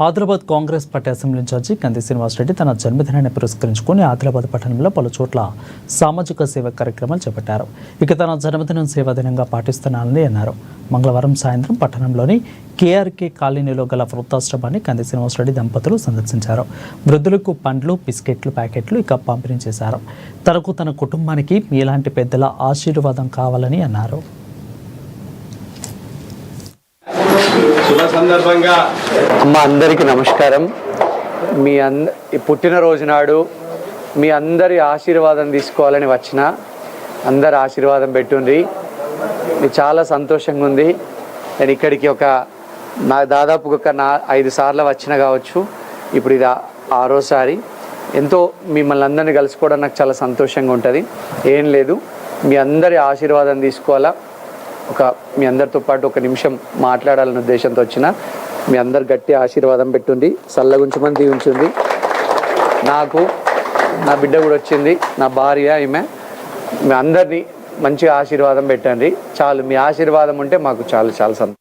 Adilabad Congress party assembly incharge Kandi Srinivasareddy తన జన్మదినాన్ని పురస్కరించుకుని ఆదిలాబాద్ పట్టణంలో పలు చోట్ల సామాజిక సేవ కార్యక్రమాలు చేపట్టారు. ఇక తన జన్మదినం సేవా దినంగా పాటిస్తున్నానని అన్నారు. మంగళవారం సాయంత్రం పట్టణంలోని కేఆర్కే కాలనీలో గల వృద్ధాశ్రమాన్ని కంది శ్రీనివాసరెడ్డి దంపతులు సందర్శించారు. వృద్ధులకు పండ్లు, బిస్కెట్లు ప్యాకెట్లు ఇక పంపిణీ చేశారు. తనకు తన కుటుంబానికి మీలాంటి పెద్దల ఆశీర్వాదం కావాలని అన్నారు. శుభ సందర్భంగా అమ్మ అందరికీ నమస్కారం. మీ పుట్టినరోజు నాడు మీ అందరి ఆశీర్వాదం తీసుకోవాలని వచ్చిన అందరి ఆశీర్వాదం పెట్టుండ్రి. చాలా సంతోషంగా ఉంది. నేను ఇక్కడికి దాదాపు 5 సార్లు వచ్చిన కావచ్చు. ఇప్పుడు ఇది 6వసారి. ఎంతో మిమ్మల్ని అందరినీ కలుసుకోవడం నాకు చాలా సంతోషంగా ఉంటుంది. ఏం లేదు, మీ అందరి ఆశీర్వాదం తీసుకోవాలా. మీ అందరితో పాటు 1 నిమిషం మాట్లాడాలనే ఉద్దేశంతో వచ్చిన. మీ అందరు గట్టి ఆశీర్వాదం పెట్టుంది, చల్లగుంచమని దీవించింది. నాకు నా బిడ్డ కూడా వచ్చింది, నా భార్య, ఈమె. మీ అందరినీ మంచిగా ఆశీర్వాదం పెట్టండి చాలు. మీ ఆశీర్వాదం ఉంటే మాకు చాలా చాలా సంతోషం.